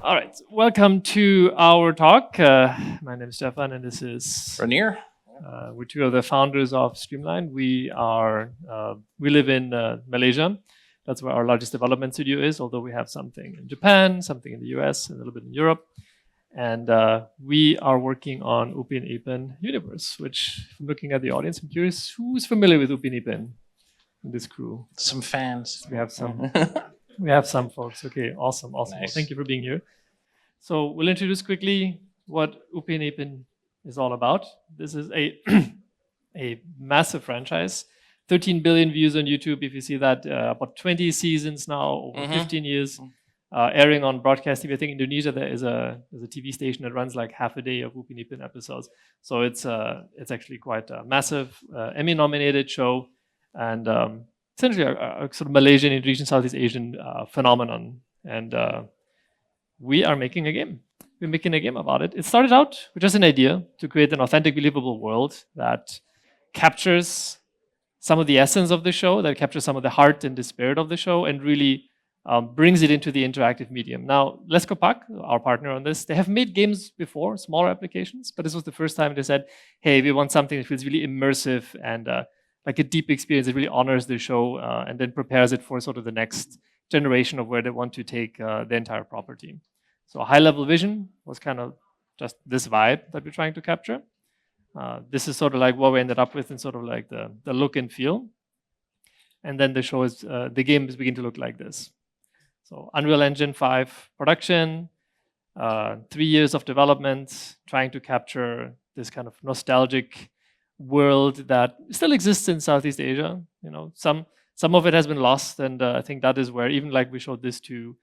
All right, welcome to our talk. My name is Stefan, and this is Renier. we're two of the founders of Streamline. We live in Malaysia. That's where our largest development studio is. Although we have something in Japan, something in the US, and a little bit in Europe. And we are working on Upin Ipin Universe. Which, from looking at the audience, I'm curious who's familiar with Upin Ipin in this crew. Some fans. We have some. We have some folks. Okay, awesome. Nice. Well, thank you for being here. So we'll introduce quickly what Upin Ipin is all about. This is a massive franchise, 13 billion views on YouTube. If you see that, about 20 seasons now, over 15 years, airing on broadcast TV. I think in Indonesia there is a TV station that runs like half a day of Upin Ipin episodes. So it's actually quite a massive Emmy-nominated show, and essentially a sort of Malaysian, Indonesian, Southeast Asian phenomenon. And we are making a game. We're making a game about it. It started out with just an idea to create an authentic, believable world that captures some of the essence of the show, that captures some of the heart and the spirit of the show, and really brings it into the interactive medium. Now, Let's Go Pak, our partner on this, they have made games before, smaller applications, but this was the first time they said, hey, we want something that feels really immersive and like a deep experience that really honors the show and then prepares it for sort of the next generation of where they want to take the entire property. So a high-level vision was kind of just this vibe that we're trying to capture. This is sort of like what we ended up with in sort of like the look and feel. And then the show is, the games begin to look like this. So Unreal Engine 5 production, 3 years of development, trying to capture this kind of nostalgic world that still exists in Southeast Asia. You know, some of it has been lost, and I think that is where even like we showed this to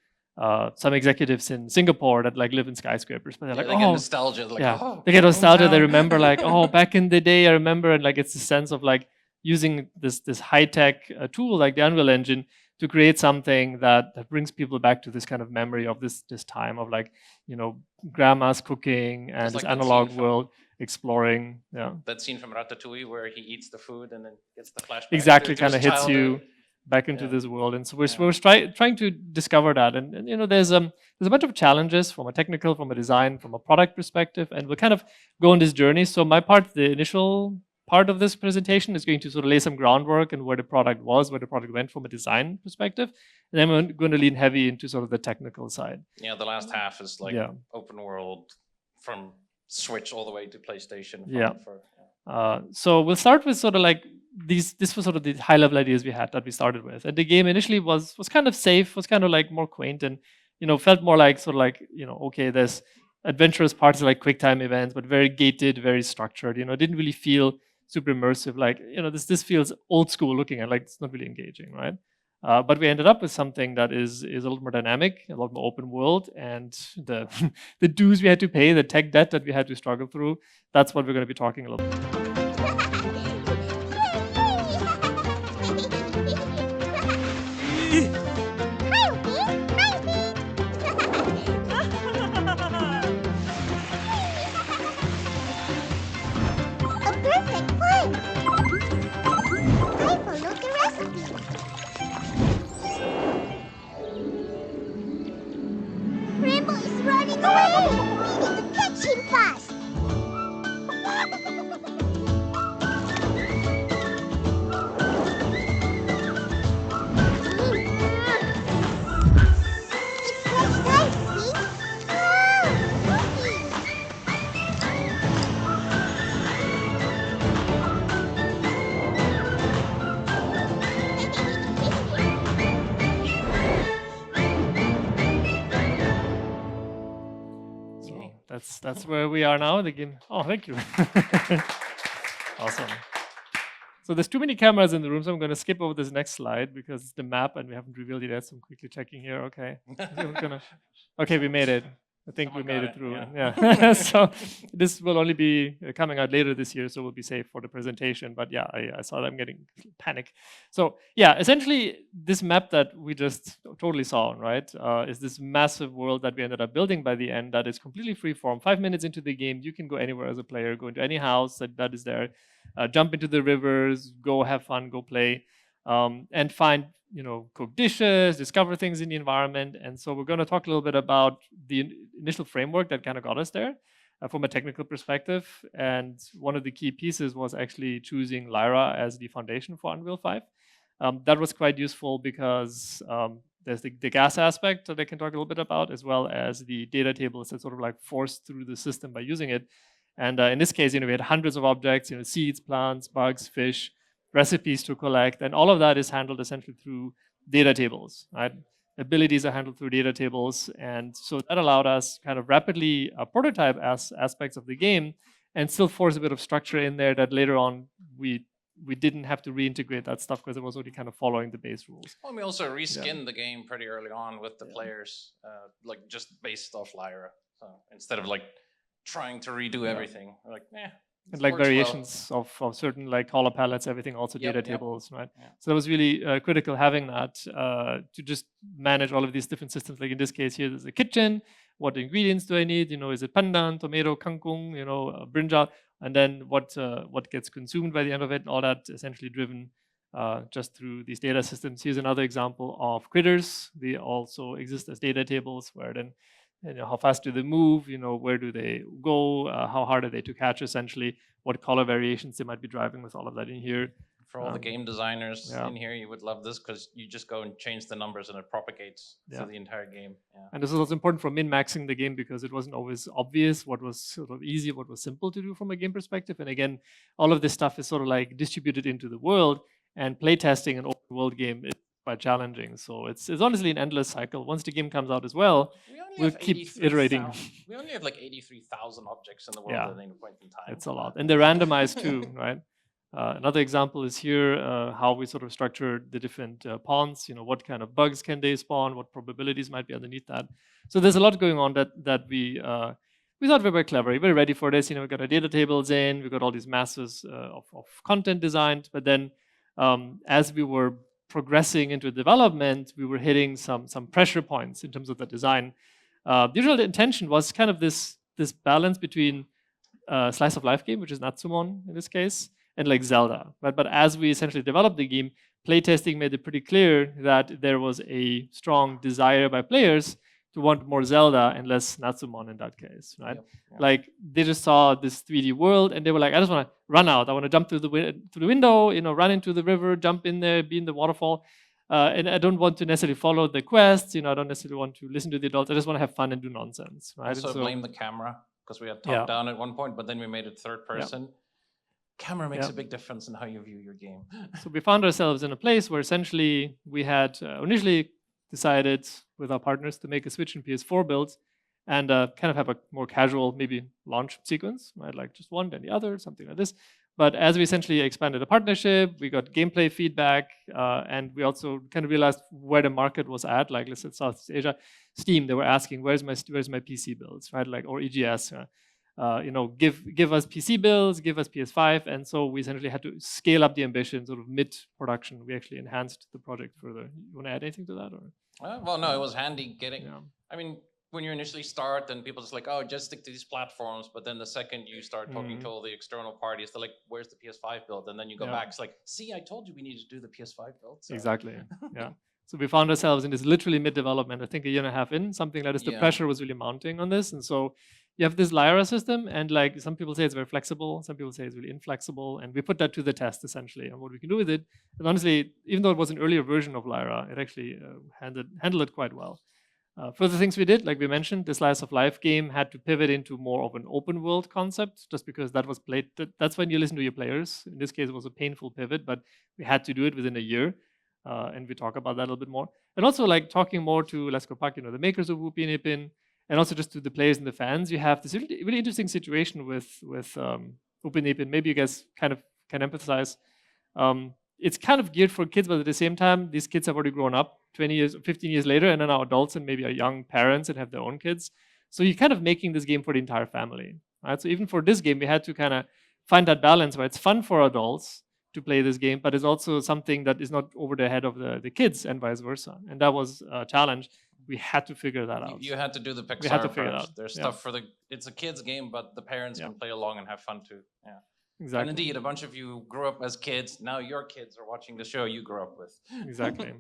some executives in Singapore that like live in skyscrapers, but they're like, they get nostalgia. Like, yeah, they get nostalgia. They remember like, oh, back in the day, I remember, and like it's a sense of like using this high tech tool like the Unreal Engine to create something that brings people back to this kind of memory of this time of like, you know, grandma's cooking and this analog world exploring. Yeah, that scene from Ratatouille where he eats the food and then gets the flashback. Exactly, kind of hits you back into this world, and so we're trying to discover that, and you know, there's a bunch of challenges from a technical, from a design, from a product perspective, and we'll kind of go on this journey. So my part, the initial part of this presentation, is going to sort of lay some groundwork and where the product was, where the product went from a design perspective, and then we're going to lean heavy into sort of the technical side. Yeah, the last half is like open world from Switch all the way to PlayStation. So we'll start with sort of like this was sort of the high level ideas we had that we started with, and the game initially was kind of safe, was kind of like more quaint, and you know, felt more like sort of like, you know, okay, there's adventurous parts like quick time events, but very gated, very structured. You know, it didn't really feel super immersive. Like, you know, this feels old school looking, and like it's not really engaging, right? But we ended up with something that is a little more dynamic, a lot more open world, and the the dues we had to pay, the tech debt that we had to struggle through, that's what we're going to be talking a little bit. That's where we are now. The game. Oh, thank you. Awesome. So there's too many cameras in the room, so I'm going to skip over this next slide because it's the map and we haven't revealed it yet. So I'm quickly checking here. Okay. Okay, we made it. I think we made it through. Yeah. So this will only be coming out later this year, so we'll be safe for the presentation. But yeah, I saw that I'm getting panic. So yeah, essentially this map that we just totally saw, right, is this massive world that we ended up building by the end that is completely free form. 5 minutes into the game, you can go anywhere as a player, go into any house that is there, jump into the rivers, go have fun, go play. and find, cook dishes, discover things in the environment. And so we're going to talk a little bit about the initial framework that kind of got us there from a technical perspective. And one of the key pieces was actually choosing Lyra as the foundation for Unreal 5. That was quite useful because there's the gas aspect that I can talk a little bit about, as well as the data tables that sort of like forced through the system by using it. And in this case, we had hundreds of objects, seeds, plants, bugs, fish, recipes to collect, and all of that is handled essentially through data tables, right? Abilities are handled through data tables, and so that allowed us kind of rapidly prototype aspects of the game and still force a bit of structure in there that later on we didn't have to reintegrate that stuff because it was already kind of following the base rules. Well, we also reskinned the game pretty early on with the players, like just based off Lyra. So instead of like trying to redo everything, we're like, and like variations of certain like color palettes, everything, also data tables, right? Yeah. So that was really critical having that to just manage all of these different systems. Like in this case here, there's a kitchen. What ingredients do I need? Is it pandan, tomato, kangkung, brinjal? And then what gets consumed by the end of it, and all that essentially driven just through these data systems. Here's another example of critters. They also exist as data tables where then, how fast do they move, where do they go, how hard are they to catch essentially, what color variations they might be driving with all of that in here. For all the game designers in here, you would love this because you just go and change the numbers and it propagates through the entire game. Yeah. And this was also important for min-maxing the game because it wasn't always obvious what was sort of easy, what was simple to do from a game perspective. And again, all of this stuff is sort of like distributed into the world, and playtesting an open world game is quite challenging. So it's honestly an endless cycle. Once the game comes out as well, we'll keep iterating. We only have like 83,000 objects in the world at any point in time. It's a lot. And they're randomized too, right? Another example is here, how we sort of structured the different ponds, what kind of bugs can they spawn, what probabilities might be underneath that. So there's a lot going on that we thought we were very clever. We were ready for this. We got our data tables in, we got all these masses of content designed, but then as we were progressing into development, we were hitting some pressure points in terms of the design. The original intention was kind of this balance between slice of life game, which is Natsumon in this case, and like Zelda. But as we essentially developed the game, playtesting made it pretty clear that there was a strong desire by players to want more Zelda and less Natsumon in that case, right? Yep. Like they just saw this 3D world and they were like, I just want to run out. I want to jump through the window, run into the river, jump in there, be in the waterfall. And I don't want to necessarily follow the quests. I don't necessarily want to listen to the adults. I just want to have fun and do nonsense, right? Also blame the camera because we had top down at one point, but then we made it third person. Yeah. Camera makes a big difference in how you view your game. So we found ourselves in a place where essentially we had initially decided with our partners to make a Switch and PS4 builds and kind of have a more casual, maybe launch sequence, right? Like just one, then the other, something like this. But as we essentially expanded the partnership, we got gameplay feedback, and we also kind of realized where the market was at. Like let's say Southeast Asia, Steam, they were asking, where's my PC builds, right? Like, or EGS, give us PC builds, give us PS5. And so we essentially had to scale up the ambition, sort of mid-production. We actually enhanced the project further. You want to add anything to that? Or? Well, no, it was handy getting, I mean, when you initially start, then people just like, oh, just stick to these platforms. But then the second you start talking to all the external parties, they're like, where's the PS5 build? And then you go back, it's like, see, I told you we needed to do the PS5 build. So. Exactly, yeah. So we found ourselves in this literally mid-development, I think a year and a half in, something like this. The pressure was really mounting on this. And so you have this Lyra system, and like some people say it's very flexible, some people say it's really inflexible, and we put that to the test essentially on what we can do with it. And honestly, even though it was an earlier version of Lyra, it actually handled it quite well. Further things we did, like we mentioned, the slice of life game had to pivot into more of an open world concept, just because that was played. That's when you listen to your players. In this case, it was a painful pivot, but we had to do it within a year. And we talk about that a little bit more. And also like talking more to Let's Go Puck, the makers of Upin Ipin, and also just to the players and the fans. You have this really, really interesting situation with Upin Ipin. Maybe you guys kind of can empathize. It's kind of geared for kids, but at the same time, these kids have already grown up 20 years, 15 years later, and are now adults and maybe are young parents and have their own kids. So you're kind of making this game for the entire family, right? So even for this game, we had to kind of find that balance where it's fun for adults to play this game, but it's also something that is not over the head of the kids and vice versa. And that was a challenge. We had to figure that out. You had to do the Pixar we had to figure it approach. out. There's stuff for it's a kid's game, but the parents can play along and have fun too. Yeah. Exactly. And indeed, a bunch of you grew up as kids. Now your kids are watching the show you grew up with. Exactly.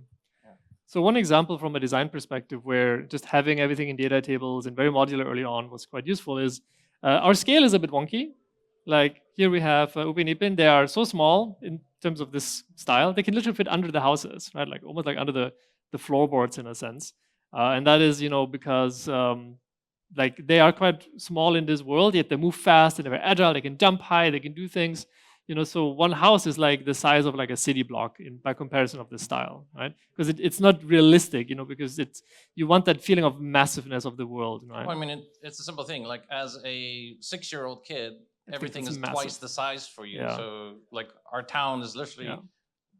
So one example from a design perspective where just having everything in data tables and very modular early on was quite useful is our scale is a bit wonky. Like here we have Upin Ipin. They are so small in terms of this style. They can literally fit under the houses, right? Like almost like under the floorboards in a sense. And that is, because like they are quite small in this world, yet they move fast and they're very agile. They can jump high. They can do things. So one house is like the size of like a city block by comparison of this style, right? Because it's not realistic, because you want that feeling of massiveness of the world, right? Well, I mean, it's a simple thing. Like as a 6-year-old kid, everything is massive. Twice the size for you. Yeah. So like our town is literally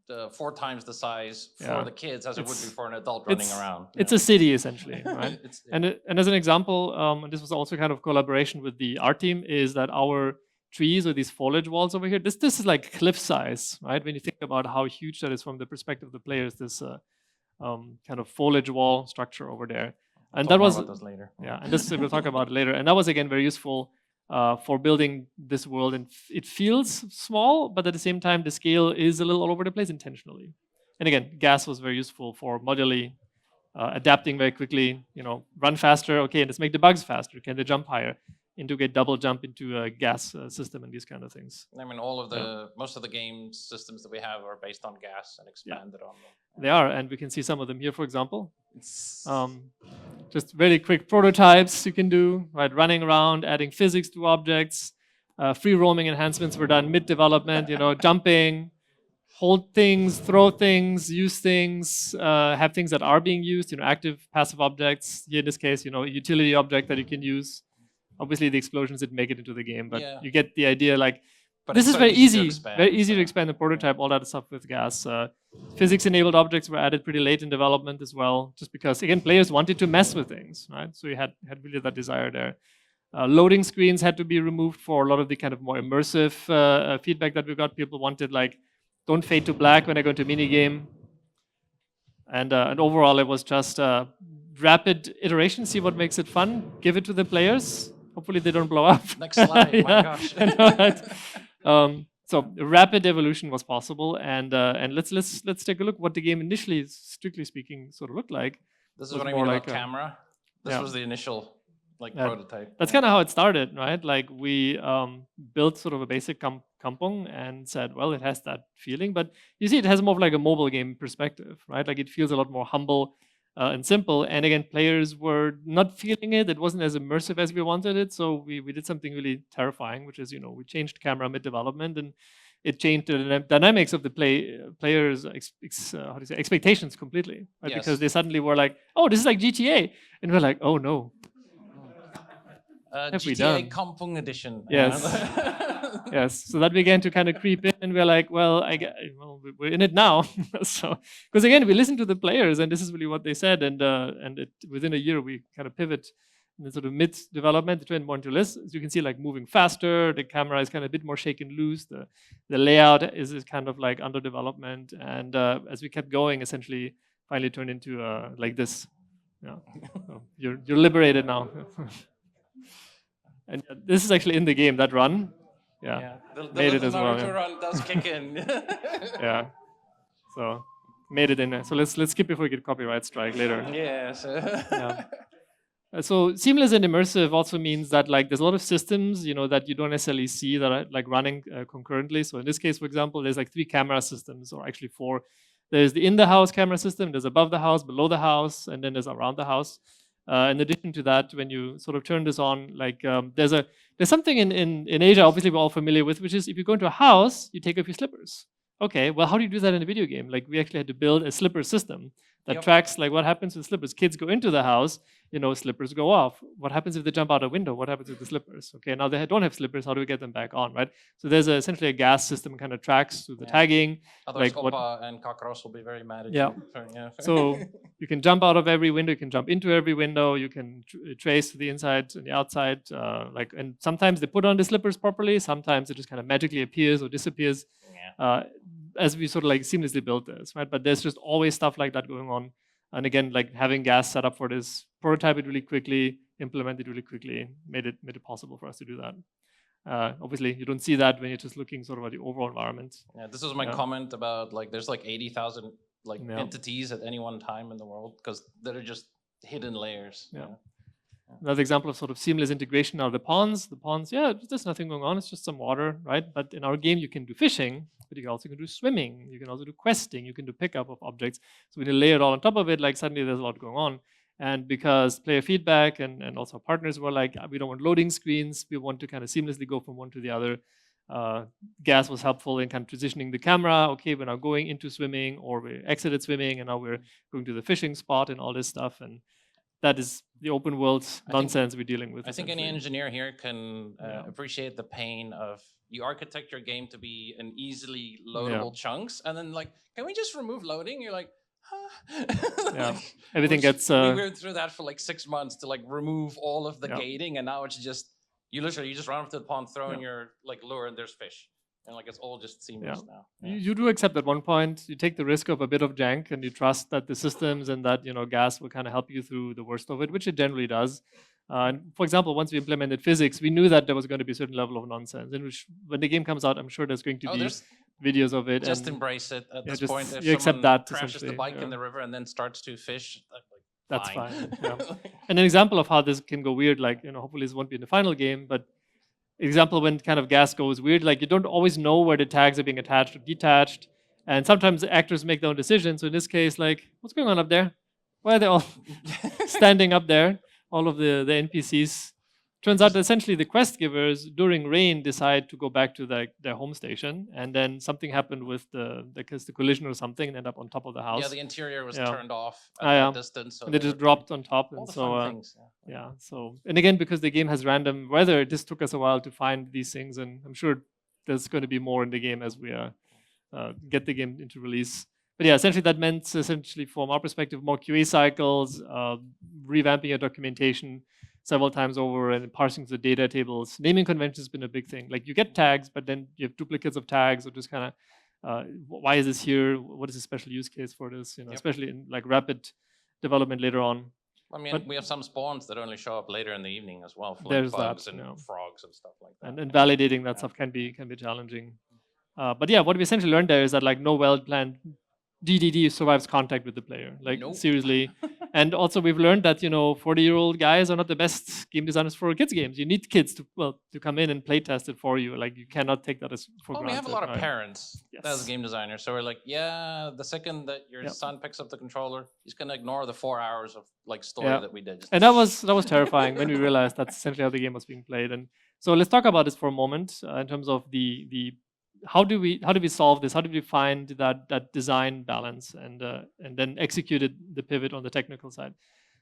4 times the size for the kids as it would be for an adult running around. It's a city essentially, right? And as an example, and this was also kind of collaboration with the art team, is that our trees or these foliage walls over here, this is like cliff size, right? When you think about how huge that is from the perspective of the players, this kind of foliage wall structure over there. And that was, later. Yeah, and this we'll talk about it later. And that was again very useful for building this world. And it feels small, but at the same time, the scale is a little all over the place intentionally. And again, gas was very useful for modularly adapting very quickly, run faster. Okay, let's make the bugs faster. Can they jump higher? Into get double jump into a gas system and these kind of things. I mean, most of the game systems that we have are based on gas and expanded on them. They are, and we can see some of them here, for example. Just very quick prototypes you can do, right? Running around, adding physics to objects. Free roaming enhancements were done mid-development, jumping, hold things, throw things, use things, have things that are being used, active, passive objects. Here in this case, a utility object that you can use. Obviously, the explosions didn't make it into the game, but you get the idea. Like, this is very easy to expand the prototype, all that stuff with gas. Physics-enabled objects were added pretty late in development as well, just because, again, players wanted to mess with things, right? So you had really that desire there. Loading screens had to be removed for a lot of the kind of more immersive feedback that we got. People wanted, like, don't fade to black when I go into minigame. And overall, it was just rapid iteration, see what makes it fun, give it to the players. Hopefully they don't blow up. Next slide, my gosh. So rapid evolution was possible, and let's take a look what the game initially, strictly speaking, sort of looked like. This is what I mean about camera. This was the initial prototype. That's kind of how it started, right? Like we built sort of a basic kampong and said, well, it has that feeling, but you see, it has more of like a mobile game perspective, right? Like it feels a lot more humble. And simple, and again, players were not feeling it. It wasn't as immersive as we wanted it, so we did something really terrifying, which is, we changed camera mid-development, and it changed the dynamics of the players' expectations completely, right? Yes. Because they suddenly were like, "Oh, this is like GTA," and we're like, "Oh no." GTA Kampung Edition. Yes. Yes. So that began to kind of creep in, and we're like, well, we're in it now. So, because again, we listened to the players, and this is really what they said, and within a year we kind of pivot in the sort of mid-development, it went more into this. As you can see, like moving faster, the camera is kind of a bit more shaken loose, the layout is kind of like under development, and as we kept going, essentially, finally turned into like this. Yeah. So you're liberated now. And this is actually in the game, that run. Yeah. The made it as well. Naruto run does kick in. Yeah. So made it in there. So let's skip before we get copyright strike later. Yes. Yeah. So seamless and immersive also means that like there's a lot of systems, that you don't necessarily see that are like running concurrently. So in this case, for example, there's like 3 camera systems, or actually 4. There's the in-the-house camera system, there's above the house, below the house, and then there's around the house. In addition to that, when you sort of turn this on, like there's something in Asia, obviously we're all familiar with, which is if you go into a house, you take off your slippers. Okay, well, how do you do that in a video game? Like we actually had to build a slipper system that tracks like what happens with slippers. Kids go into the house, slippers go off. What happens if they jump out a window? What happens with the slippers? Okay, now they don't have slippers. How do we get them back on, right? So there's essentially a gas system kind of tracks through the tagging. Otherwise, like Oppa and Kakros will be very mad at you. Yeah. So you can jump out of every window. You can jump into every window. You can trace to the inside and the outside. And sometimes they put on the slippers properly. Sometimes it just kind of magically appears or disappears. Yeah. As we sort of like seamlessly built this, right? But there's just always stuff like that going on. And again, like having gas set up for this, prototype it really quickly, implement it really quickly, made it possible for us to do that. Obviously, you don't see that when you're just looking sort of at the overall environment. Yeah, this was my comment about like there's like 80,000 like entities at any one time in the world because they're just hidden layers. Yeah. Another example of sort of seamless integration are the ponds. The ponds, yeah, there's nothing going on. It's just some water, right? But in our game, you can do fishing, but you also can do swimming. You can also do questing. You can do pickup of objects. So when you lay it all on top of it, like suddenly there's a lot going on. And because player feedback and also partners were like, we don't want loading screens. We want to kind of seamlessly go from one to the other. Gas was helpful in kind of transitioning the camera. Okay, we're now going into swimming, or we exited swimming, and now we're going to the fishing spot and all this stuff. And that is the open world nonsense we're dealing with. I think any engineer here can appreciate the pain of you architect your game to be in easily loadable chunks, and then like, can we just remove loading? You're like, huh? Like, everything gets. We went through that for like 6 months to like remove all of the gating, and now it's just you just run up to the pond, throw in your like lure, and there's fish. And like it's all just seamless now. Yeah. You do accept at one point, you take the risk of a bit of jank and you trust that the systems and that gas will kind of help you through the worst of it, which it generally does. And for example, once we implemented physics, we knew that there was going to be a certain level of nonsense. In which, when the game comes out, I'm sure there's going to be videos of it. Just embrace it at this point. If you accept that. Crashes the bike in the river and then starts to fish, that's fine. And an example of how this can go weird, like hopefully this won't be in the final game, but example when kind of gas goes weird, like you don't always know where the tags are being attached or detached, and sometimes the actors make their own decisions. So in this case, like, what's going on up there? Why are they all standing up there? All of the NPCs. Turns out that essentially the quest givers during rain decide to go back to their home station, and then something happened with the collision or something and end up on top of the house. Yeah, the interior was turned off at that distance. So and they just dropped on top. All and the so fun things. So and again, because the game has random weather, it just took us a while to find these things, and I'm sure there's going to be more in the game as we get the game into release. But yeah, essentially that meant from our perspective more QA cycles, revamping your documentation several times over and parsing the data tables. Naming convention has been a big thing. Like you get tags, but then you have duplicates of tags, or just kind of, why is this here? What is the special use case for this? Especially in like rapid development later on. I mean, we have some spawns that only show up later in the evening as well, for like bugs and frogs and stuff like that. And validating that stuff can be challenging. But yeah, what we essentially learned there is that like no well-planned DDD survives contact with the player. Like seriously. And also we've learned that 40-year-old guys are not the best game designers for kids games. You need kids to come in and play test it for you. Like you cannot take that as for granted. We have a lot of parents as game designers, so we're like, the second that your son picks up the controller, he's gonna ignore the 4 hours of like story that we did. And that was terrifying when we realized that's essentially how the game was being played. And so let's talk about this for a moment in terms of the how do we solve this? How do we find that design balance and then executed the pivot on the technical side?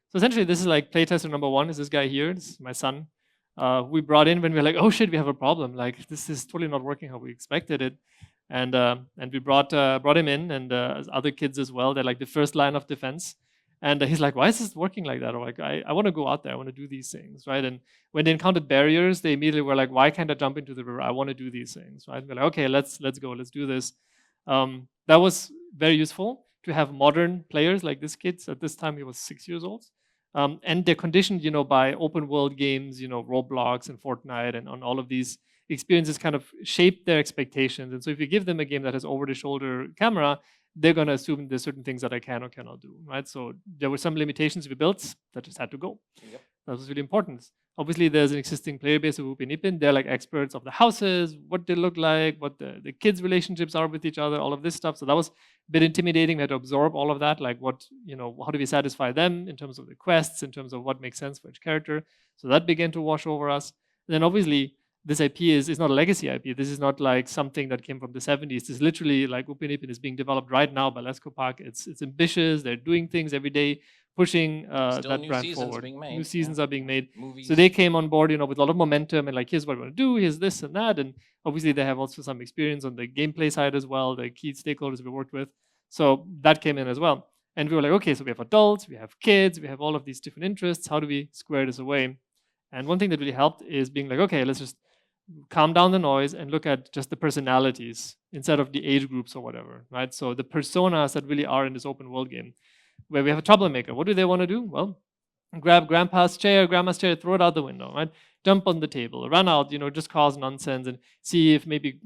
So essentially, this is like playtester number one. Is this guy here? This is my son. We brought in when we were like, oh shit, we have a problem. Like this is totally not working how we expected it, and we brought him in and other kids as well. They're like the first line of defense. And he's like, why is this working like that? Or like, I want to go out there. I want to do these things, right? And when they encountered barriers, they immediately were like, why can't I jump into the river? I want to do these things, right? We're like, okay, let's go. Let's do this. That was very useful to have modern players like this kid. At this time, he was 6 years old. And they're conditioned, by open world games, Roblox and Fortnite and on all of these experiences kind of shape their expectations. And so if you give them a game that has over-the-shoulder camera, they're going to assume there's certain things that I can or cannot do, right? So there were some limitations we built that just had to go. Yep. That was really important. Obviously, there's an existing player base of Upin Ipin. They're like experts of the houses, what they look like, what the kids' relationships are with each other, all of this stuff. So that was a bit intimidating. We had to absorb all of that, like how do we satisfy them in terms of the quests, in terms of what makes sense for each character. So that began to wash over us. And then obviously, this IP is not a legacy IP. This is not like something that came from the 70s. This is literally like Upin Ipin is being developed right now by Lesko Park. It's ambitious. They're doing things every day, pushing that brand forward. New seasons are being made. Movies. So they came on board, with a lot of momentum and like, here's what we want to do, here's this and that. And obviously they have also some experience on the gameplay side as well, the key stakeholders we worked with. So that came in as well. And we were like, okay, so we have adults, we have kids, we have all of these different interests. How do we square this away? And one thing that really helped is being like, okay, let's just calm down the noise and look at just the personalities instead of the age groups or whatever, right? So the personas that really are in this open world game, where we have a troublemaker. What do they want to do? Well, grab grandma's chair, throw it out the window, right? Jump on the table, run out, just cause nonsense and see if maybe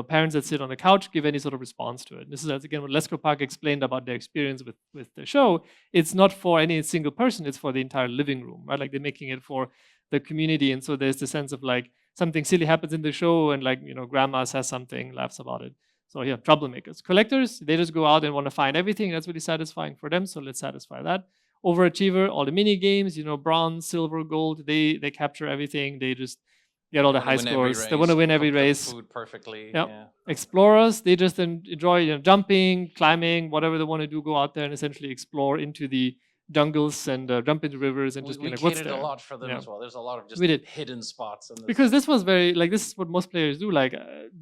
parents that sit on the couch give any sort of response to it. This is again what Lesko Park explained about their experience with the show. It's not for any single person, it's for the entire living room, right? Like they're making it for the community. And so there's the sense of like something silly happens in the show and grandma says something, laughs about it. So yeah, troublemakers. Collectors, they just go out and want to find everything. That's really satisfying for them. So let's satisfy that. Overachiever, all the mini games, bronze, silver, gold, they capture everything. They just get all the high scores. They want to win every race. Food perfectly. Yep. Yeah. Explorers, they just enjoy jumping, climbing, whatever they want to do. Go out there and essentially explore into the jungles and jump into rivers and just we like what's there. a lot for them as well. There's a lot of just hidden spots. Because this was this is what most players do. Like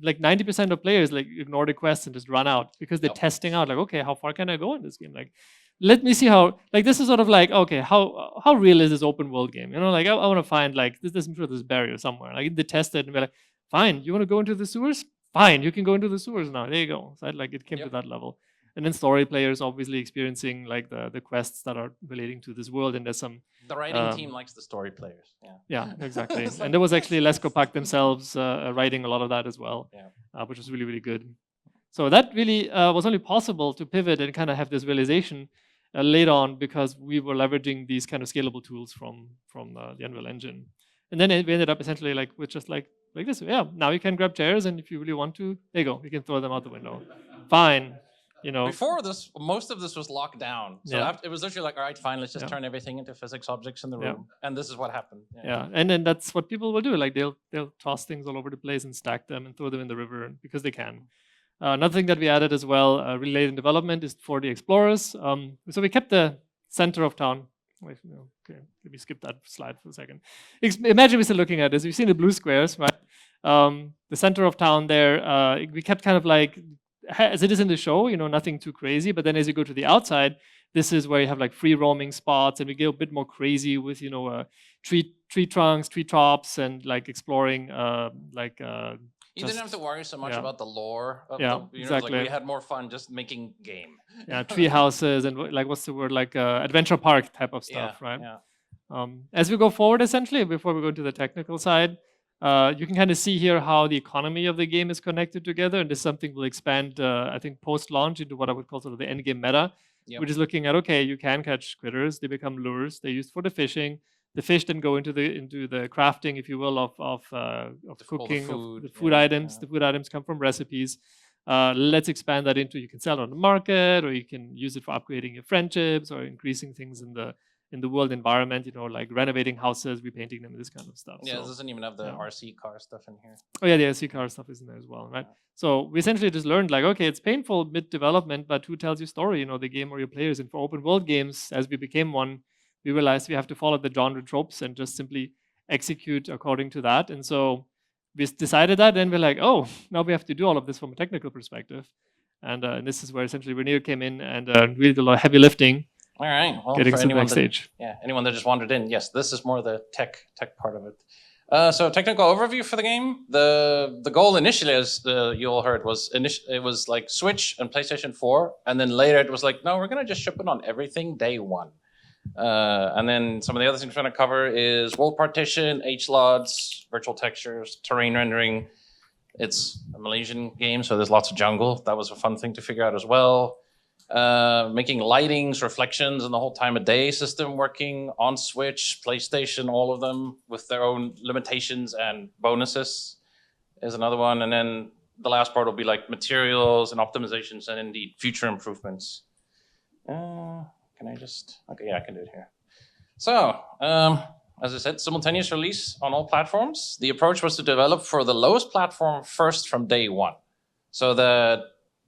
90% of players ignore the quest and just run out because they're testing out. Like, okay, how far can I go in this game? Like, let me see how. Like, this is sort of like, okay, how real is this open world game? I want to find I'm sure there's a barrier somewhere. Like they test it and be like, fine, you want to go into the sewers? Fine, you can go into the sewers now. There you go. So it came to that level. And then story players obviously experiencing the quests that are relating to this world. And there's some... The writing team likes the story players. Yeah, exactly. And there was actually Lesko Park themselves writing a lot of that as well, which was really, really good. So that really was only possible to pivot and kind of have this realization later on because we were leveraging these kind of scalable tools from the Unreal Engine. And then we ended up essentially with just like this. Yeah, now you can grab chairs and if you really want to, there you go. You can throw them out the window. Fine. Before this, most of this was locked down. So it was literally like, all right, fine, let's just turn everything into physics objects in the room. And this is what happened. Yeah. And then that's what people will do. Like they'll toss things all over the place and stack them and throw them in the river because they can. Another thing that we added as well, related in development, is for the explorers. So we kept the center of town. Wait, no, okay, let me skip that slide for a second. Imagine we're still looking at this. You've seen the blue squares, right? The center of town there, we kept kind of like, as it is in the show, nothing too crazy. But then as you go to the outside, this is where you have like free roaming spots, and we get a bit more crazy with tree trunks, tree tops, and like exploring you didn't have to worry so much about the lore of exactly. Like we had more fun just making game. Yeah, tree houses and what's the word, adventure park type of stuff, right? Yeah. As we go forward, essentially, before we go to the technical side, you can kind of see here how the economy of the game is connected together, and this is something we'll expand, I think, post-launch into what I would call sort of the end game meta, which is looking at, okay, you can catch critters, they become lures, they're used for the fishing. The fish then go into the crafting, if you will, of cooking, of the food items. Yeah. The food items come from recipes. Let's expand that into you can sell it on the market, or you can use it for upgrading your friendships or increasing things in the world environment. Like renovating houses, repainting them, this kind of stuff. Yeah, this doesn't even have the RC car stuff in here. Oh yeah, the RC car stuff is in there as well, right? Yeah. So we essentially just learned okay, it's painful mid-development, but who tells you story? The game or your players. And for open world games, as we became one, we realized we have to follow the genre tropes and just simply execute according to that. And so we decided that, and we're like, oh, now we have to do all of this from a technical perspective. And this is where essentially Renier came in and really did a lot of heavy lifting. All right. Well, getting some backstage. Anyone that just wandered in, yes, this is more the tech part of it. So technical overview for the game. The goal initially, as you all heard, it was like Switch and PlayStation 4, and then later it was like, no, we're gonna just ship it on everything day one. And then some of the other things we're going to cover is world partition, H-LUDs, virtual textures, terrain rendering. It's a Malaysian game, so there's lots of jungle. That was a fun thing to figure out as well. Making lightings, reflections, and the whole time of day system working on Switch, PlayStation, all of them with their own limitations and bonuses is another one. And then the last part will be like materials and optimizations and indeed future improvements. Can I just... Okay, yeah, I can do it here. So, as I said, simultaneous release on all platforms. The approach was to develop for the lowest platform first from day one. So that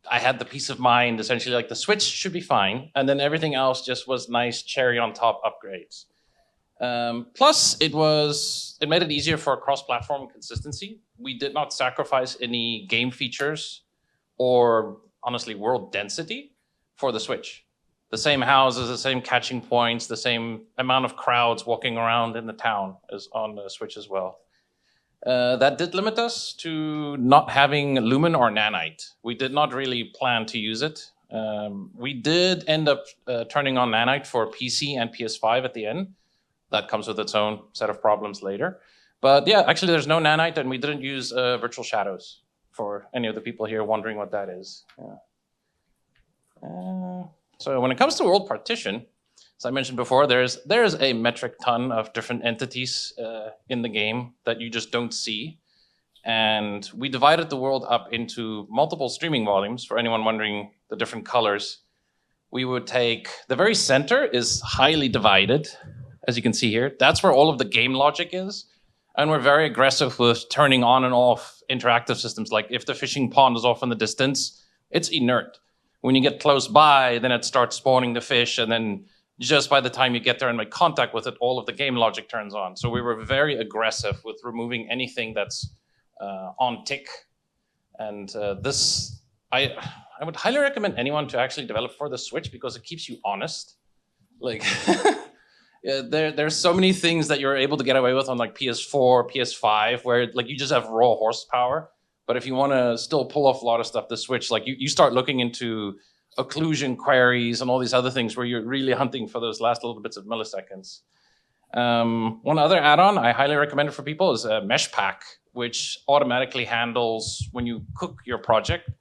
I had the peace of mind, essentially, like the Switch should be fine, and then everything else just was nice cherry on top upgrades. Plus, it made it easier for cross-platform consistency. We did not sacrifice any game features or, honestly, world density for the Switch. The same houses, the same catching points, the same amount of crowds walking around in the town as on the Switch as well. That did limit us to not having Lumen or Nanite. We did not really plan to use it. We did end up turning on Nanite for PC and PS5 at the end, that comes with its own set of problems later. But yeah, actually there's no nanite, and we didn't use virtual shadows for any of the people here wondering what that is. Yeah. So when it comes to world partition, as I mentioned before, there's a metric ton of different entities in the game that you just don't see. And we divided the world up into multiple streaming volumes. For anyone wondering the different colors, we would take, the very center is highly divided, as you can see here. That's where all of the game logic is. And we're very aggressive with turning on and off interactive systems. Like if the fishing pond is off in the distance, it's inert. When you get close by, then it starts spawning the fish, and then just by the time you get there and make contact with it, all of the game logic turns on. So we were very aggressive with removing anything that's on tick. And this, I would highly recommend anyone to actually develop for the Switch, because it keeps you honest. Like, yeah, there's so many things that you're able to get away with on like PS4, PS5, where like you just have raw horsepower. But if you want to still pull off a lot of stuff, the Switch, like you start looking into occlusion queries and all these other things where you're really hunting for those last little bits of milliseconds. One other add-on I highly recommend for people is a mesh pack, which automatically handles, when you cook your project,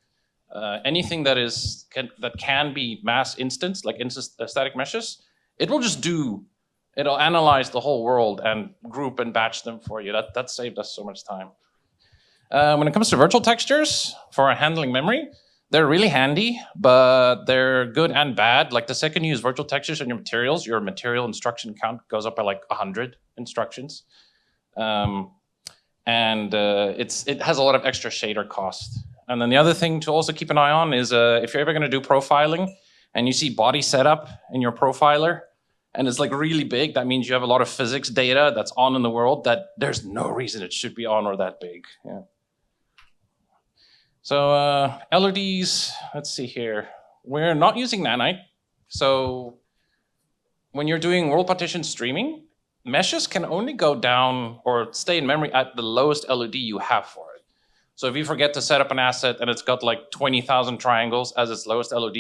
anything that can be mass instanced, like static meshes, it will just it'll analyze the whole world and group and batch them for you. That saved us so much time. When it comes to virtual textures for handling memory, they're really handy, but they're good and bad. Like the second you use virtual textures on your material instruction count goes up by like 100 instructions. And it has a lot of extra shader cost. And then the other thing to also keep an eye on is if you're ever gonna do profiling and you see body setup in your profiler, and it's like really big, that means you have a lot of physics data that's on in the world that there's no reason it should be on or that big. Yeah. So LODs, let's see here. We're not using nanite. So when you're doing world partition streaming, meshes can only go down or stay in memory at the lowest LOD you have for it. So if you forget to set up an asset and it's got like 20,000 triangles as its lowest LOD,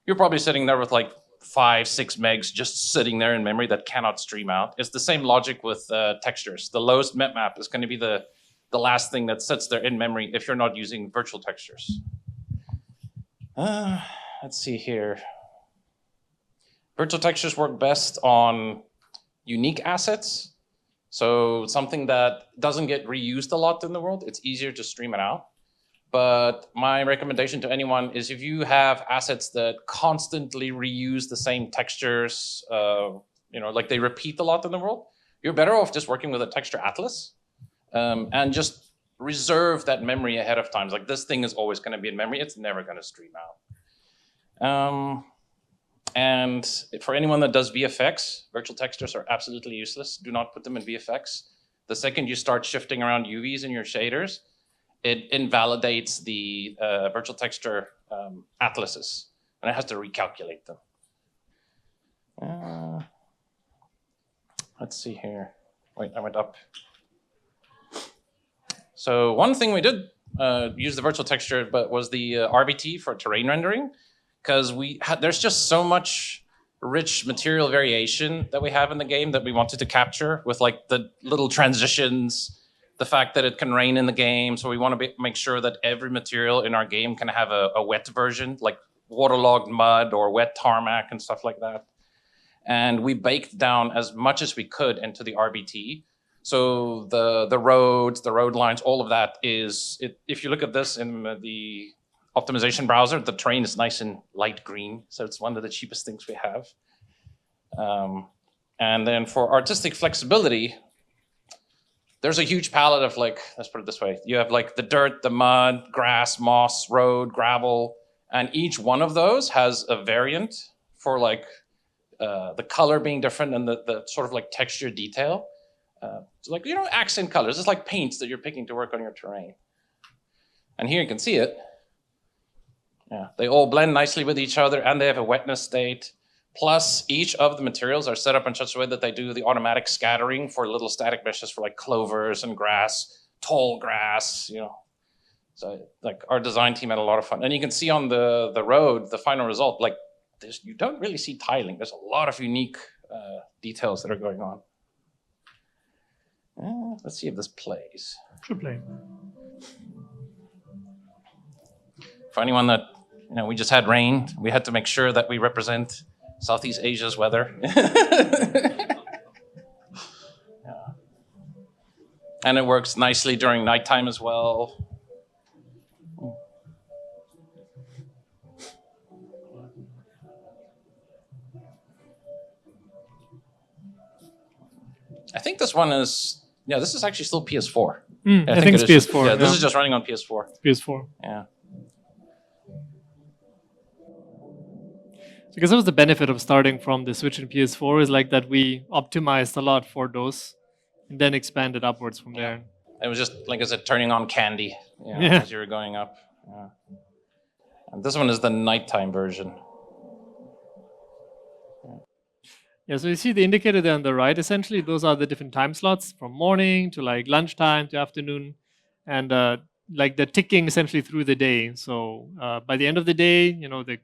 you're probably sitting there with like 5-6 megs just sitting there in memory that cannot stream out. It's the same logic with textures. The lowest map is going to be the last thing that sits there in memory if you're not using virtual textures. Let's see here. Virtual textures work best on unique assets. So something that doesn't get reused a lot in the world, it's easier to stream it out. But my recommendation to anyone is if you have assets that constantly reuse the same textures, like they repeat a lot in the world, you're better off just working with a texture atlas and just reserve that memory ahead of time. Like this thing is always going to be in memory. It's never going to stream out. And for anyone that does VFX, virtual textures are absolutely useless. Do not put them in VFX. The second you start shifting around UVs in your shaders, it invalidates the virtual texture atlases, and it has to recalculate them. Let's see here. Wait, I went up. So one thing we did use the virtual texture, but was the RVT for terrain rendering, because there's just so much rich material variation that we have in the game that we wanted to capture with like the little transitions, the fact that it can rain in the game. So we want to make sure that every material in our game can have a wet version, like waterlogged mud or wet tarmac and stuff like that. And we baked down as much as we could into the RVT. So the roads, the road lines, all of that is, if you look at this in the optimization browser, the terrain is nice and light green. So it's one of the cheapest things we have. And then for artistic flexibility, there's a huge palette of like, let's put it this way. You have like the dirt, the mud, grass, moss, road, gravel, and each one of those has a variant for like the color being different and the sort of like texture detail. So like, accent colors. It's like paints that you're picking to work on your terrain. And here you can see it. Yeah, they all blend nicely with each other and they have a wetness state. Plus, each of the materials are set up in such a way that they do the automatic scattering for little static meshes for like clovers and grass, tall grass, So like our design team had a lot of fun. And you can see on the road, the final result, like you don't really see tiling. There's a lot of unique details that are going on. Let's see if this plays. Should play. For anyone that, we just had rain. We had to make sure that we represent Southeast Asia's weather. And it works nicely during nighttime as well. I think this one is, this is actually still PS4. I think it's PS4. Yeah, this is just running on PS4. PS4. Yeah. Because that was the benefit of starting from the Switch and PS4 is like that we optimized a lot for those and then expanded upwards from there. It was just, like I said, turning on candy as you were going up. Yeah. And this one is the nighttime version. Yeah, so you see the indicator there on the right. Essentially, those are the different time slots from morning to like lunchtime to afternoon. And like the ticking essentially through the day. So by the end of the day, the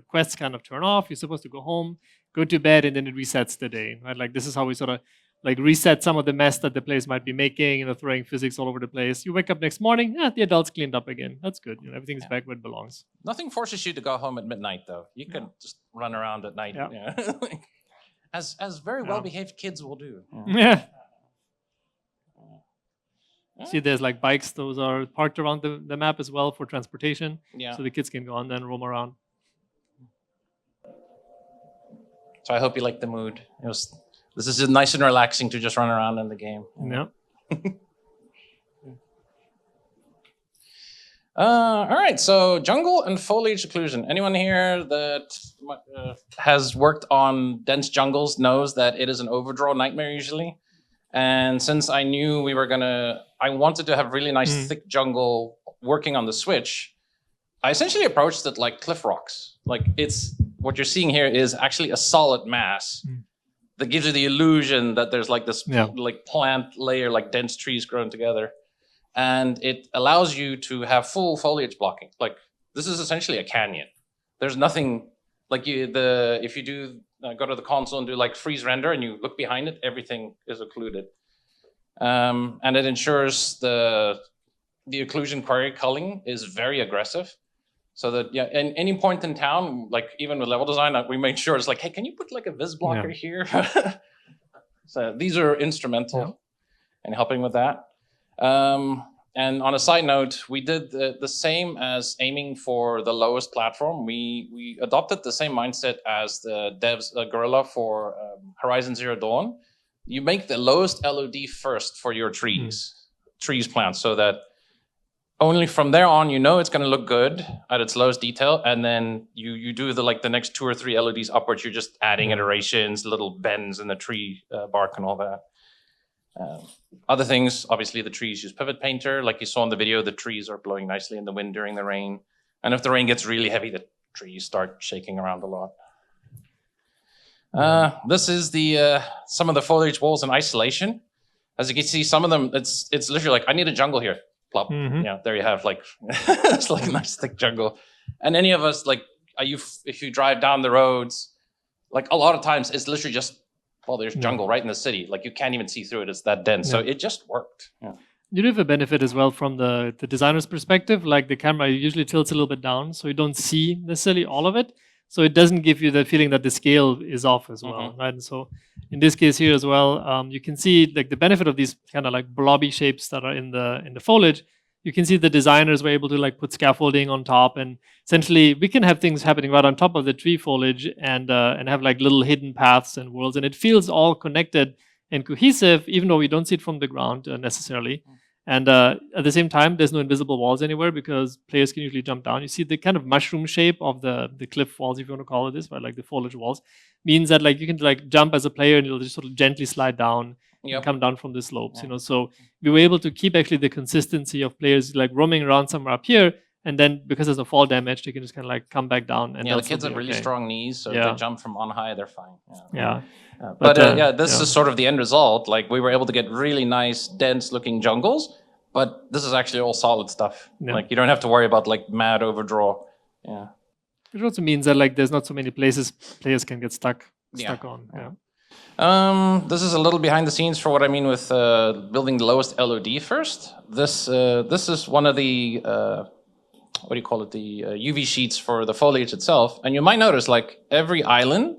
quests kind of turn off. You're supposed to go home, go to bed, and then it resets the day. Right? Like this is how we sort of like reset some of the mess that the players might be making, throwing physics all over the place. You wake up next morning, the adults cleaned up again. That's good. Everything's back where it belongs. Nothing forces you to go home at midnight, though. You can just run around at night. Yeah. As very well-behaved kids will do. Yeah. See, there's like bikes. Those are parked around the map as well for transportation. Yeah. So the kids can go on and roam around. So I hope you like the mood. This is nice and relaxing to just run around in the game. Yeah. All right, so jungle and foliage occlusion. Anyone here that has worked on dense jungles knows that it is an overdraw nightmare usually. And since I knew I wanted to have really nice thick jungle working on the Switch, I essentially approached it like cliff rocks. Like what you're seeing here is actually a solid mass that gives you the illusion that there's like this like plant layer, like dense trees grown together. And it allows you to have full foliage blocking. Like this is essentially a canyon. There's nothing like if you do go to the console and do like freeze render and you look behind it, everything is occluded. And it ensures the occlusion query culling is very aggressive. So that in any point in town, like even with level design, we made sure it's like, hey, can you put like a vis blocker here? So these are instrumental in helping with that. And on a side note, we did the same as aiming for the lowest platform. We adopted the same mindset as the devs Gorilla for Horizon Zero Dawn. You make the lowest LOD first for your trees plants, so that only from there on, it's going to look good at its lowest detail. And then you do the next 2 or 3 LODs upwards. You're just adding iterations, little bends in the tree bark and all that. Other things, obviously the trees use Pivot Painter. Like you saw in the video, the trees are blowing nicely in the wind during the rain. And if the rain gets really heavy, the trees start shaking around a lot. This is some of the foliage walls in isolation. As you can see, some of them, it's literally like, I need a jungle here. Plop. There you have it's like a nice thick jungle. And any of us, if you drive down the roads, like a lot of times it's literally just, there's jungle right in the city. Like you can't even see through it. It's that dense. So it just worked. Yeah. You do have a benefit as well from the designer's perspective. Like the camera usually tilts a little bit down, so you don't see necessarily all of it. So it doesn't give you the feeling that the scale is off as well, right? And so in this case here as well, you can see like the benefit of these kind of like blobby shapes that are in the foliage. You can see the designers were able to like put scaffolding on top, and essentially we can have things happening right on top of the tree foliage and have like little hidden paths and worlds, and it feels all connected and cohesive, even though we don't see it from the ground necessarily. And at the same time, there's no invisible walls anywhere because players can usually jump down. You see the kind of mushroom shape of the cliff walls, if you want to call it this, right? Like the foliage walls, means that like you can like jump as a player and you'll just sort of gently slide down and come down from the slopes, So we were able to keep actually the consistency of players like roaming around somewhere up here, and then because there's a fall damage, they can just kind of like come back down. And the kids have really strong knees, so if they jump from on high, they're fine. But this is sort of the end result. Like we were able to get really nice, dense-looking jungles, but this is actually all solid stuff. Like you don't have to worry about like mad overdraw. It also means that like there's not so many places players can get stuck on. This is a little behind the scenes for what I mean with building the lowest LOD first. This is one of the what do you call it? The UV sheets for the foliage itself, and you might notice like every island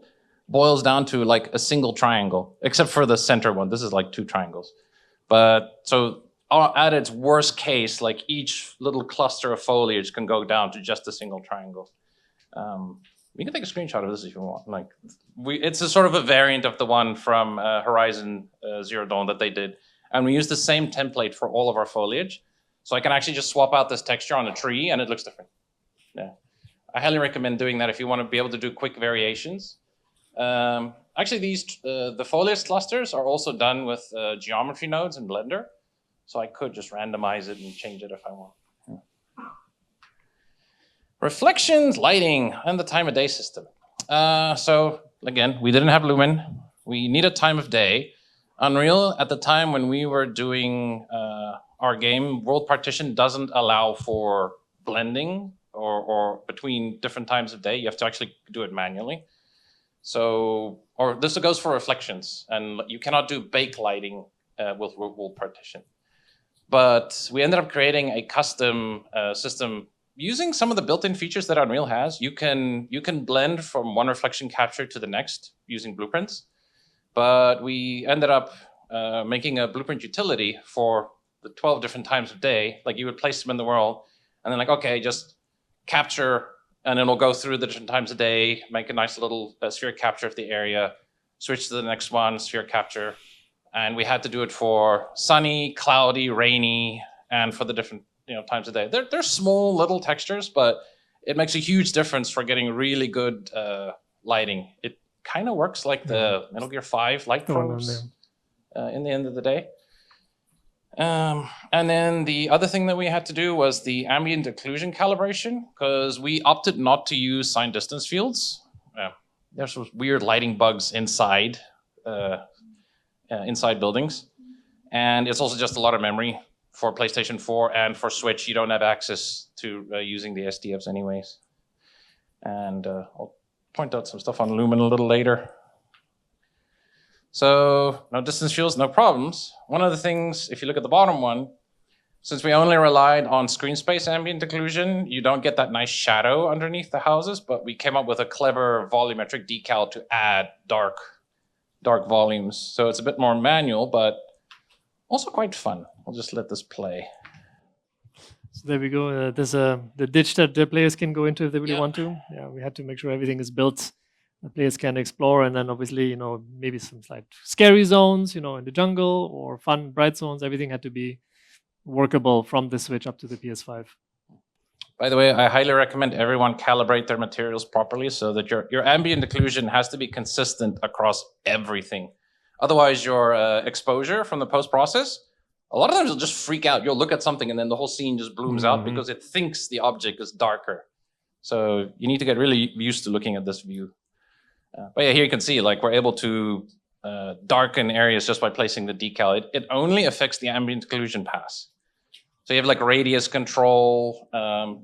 boils down to like a single triangle, except for the center one. This is like 2 triangles. But so at its worst case, like each little cluster of foliage can go down to just a single triangle. We can take a screenshot of this if you want. Like, it's a sort of a variant of the one from Horizon Zero Dawn that they did, and we use the same template for all of our foliage. So I can actually just swap out this texture on a tree, and it looks different. Yeah, I highly recommend doing that if you want to be able to do quick variations. Actually, the foliage clusters are also done with geometry nodes in Blender, so I could just randomize it and change it if I want. Reflections, lighting, and the time of day system. So again, we didn't have Lumen. We needed time of day. Unreal, at the time when we were doing our game, World Partition doesn't allow for blending or between different times of day. You have to actually do it manually. So, or this goes for reflections, and you cannot do bake lighting with World Partition. But we ended up creating a custom system using some of the built-in features that Unreal has. You can blend from one reflection capture to the next using blueprints. But we ended up making a blueprint utility for the 12 different times of day. Like you would place them in the world, and then like, okay, just capture, and it'll go through the different times of day, make a nice little sphere capture of the area, switch to the next one, sphere capture. And we had to do it for sunny, cloudy, rainy, and for the different times of day. They're small little textures, but it makes a huge difference for getting really good lighting. It kind of works like the Metal Gear 5 light probes in the end of the day. And then the other thing that we had to do was the ambient occlusion calibration, because we opted not to use sign distance fields. There's some weird lighting bugs inside buildings. And it's also just a lot of memory. For PlayStation 4 and for Switch, you don't have access to using the SDFs anyways. And I'll point out some stuff on Lumen a little later. So no distance fields, no problems. One of the things, if you look at the bottom one, since we only relied on screen space ambient occlusion, you don't get that nice shadow underneath the houses, but we came up with a clever volumetric decal to add dark volumes. So it's a bit more manual, but also quite fun. I'll just let this play. So there we go. There's the ditch that the players can go into if they really want to. Yeah, we had to make sure everything is built. The players can explore, and then obviously, maybe some slight scary zones, in the jungle, or fun, bright zones. Everything had to be workable from the Switch up to the PS5. By the way, I highly recommend everyone calibrate their materials properly so that your ambient occlusion has to be consistent across everything. Otherwise, your exposure from the post-process, a lot of times you'll just freak out. You'll look at something and then the whole scene just blooms out because it thinks the object is darker. So you need to get really used to looking at this view. But yeah, here you can see, like, we're able to darken areas just by placing the decal. It only affects the ambient occlusion pass. So you have like radius control.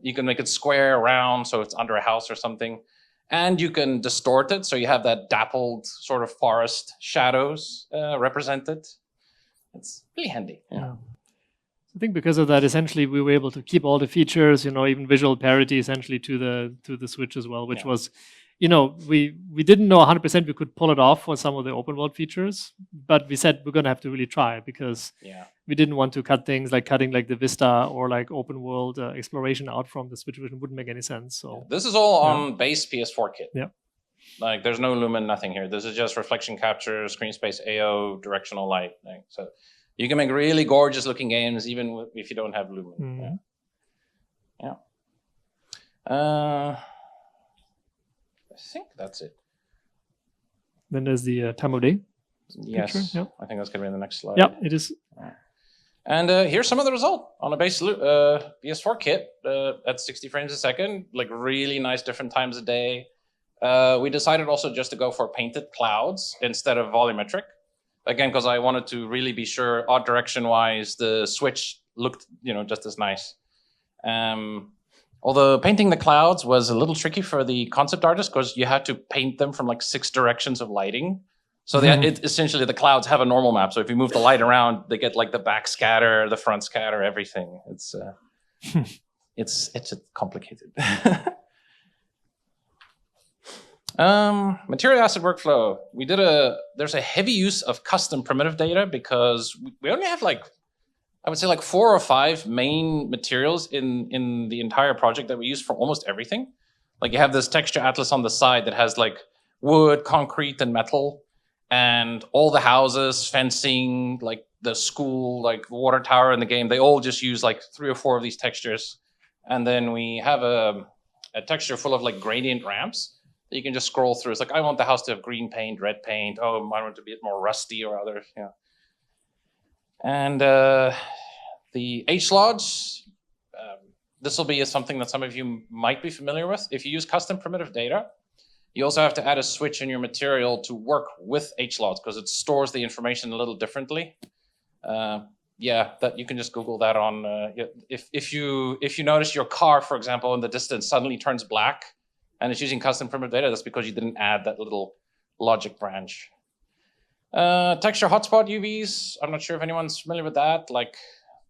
You can make it square, round, so it's under a house or something. And you can distort it, so you have that dappled sort of forest shadows represented. It's really handy. Yeah. I think because of that, essentially, we were able to keep all the features, even visual parity, essentially to the Switch as well, which was, we didn't know 100% we could pull it off for some of the open world features, but we said we're going to have to really try, because we didn't want to cut things like cutting like the Vista or like open world exploration out from the Switch version. Wouldn't make any sense. So this is all on base PS4 kit. Yeah. Like, there's no Lumen, nothing here. This is just reflection capture, screen space AO, directional light. So you can make really gorgeous looking games even if you don't have Lumen. Yeah. I think that's it. Then there's the time of day. Yes. Picture. Yep. I think that's going to be in the next slide. Yeah, it is. And here's some of the result on a base PS4 kit at 60 frames a second, like really nice different times a day. We decided also just to go for painted clouds instead of volumetric. Again, because I wanted to really be sure odd direction wise, the Switch looked, just as nice. Although painting the clouds was a little tricky for the concept artist, because you had to paint them from like 6 directions of lighting. So essentially the clouds have a normal map. So if you move the light around, they get like the back scatter, the front scatter, everything. It's complicated. Material asset workflow. There's a heavy use of custom primitive data because we only have like, I would say like 4 or 5 main materials in the entire project that we use for almost everything. Like you have this texture atlas on the side that has like wood, concrete, and metal, and all the houses, fencing, like the school, like the water tower in the game, they all just use like 3 or 4 of these textures. And then we have a texture full of like gradient ramps that you can just scroll through. It's like, I want the house to have green paint, red paint. Oh, I want it to be more rusty or other, yeah. And the H-logs, this will be something that some of you might be familiar with. If you use custom primitive data, you also have to add a switch in your material to work with H-logs because it stores the information a little differently. Yeah, that you can just Google that on. If you notice your car, for example, in the distance suddenly turns black, and it's using custom primitive data, that's because you didn't add that little logic branch. Texture hotspot UVs. I'm not sure if anyone's familiar with that. Like,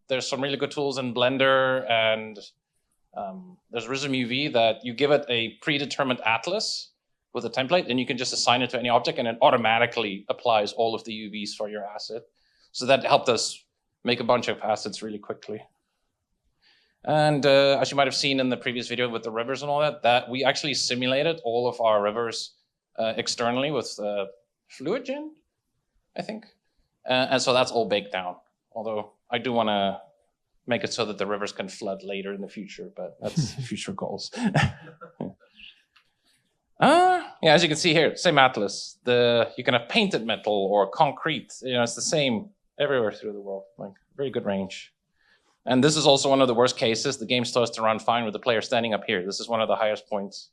there's some really good tools in Blender, and there's Rhythm UV that you give it a predetermined atlas with a template, and you can just assign it to any object, and it automatically applies all of the UVs for your asset. So that helped us make a bunch of assets really quickly. And as you might have seen in the previous video with the rivers and all that we actually simulated all of our rivers externally with foliage, I think. And so that's all baked down. Although I do want to make it so that the rivers can flood later in the future, but that's future goals. Yeah, as you can see here, same atlas. You can have painted metal or concrete. It's the same everywhere through the world. Like, very good range. And this is also one of the worst cases. The game starts to run fine with the player standing up here. This is one of the highest points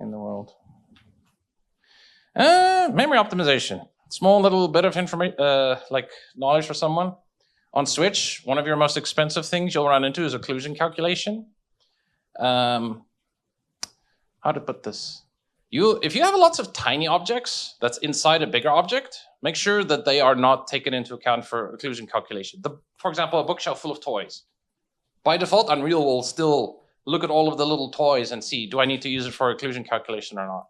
in the world. Memory optimization. Small little bit of information, like knowledge for someone. On Switch, one of your most expensive things you'll run into is occlusion calculation. How to put this? If you have lots of tiny objects that's inside a bigger object, make sure that they are not taken into account for occlusion calculation. For example, a bookshelf full of toys. By default, Unreal will still look at all of the little toys and see, do I need to use it for occlusion calculation or not?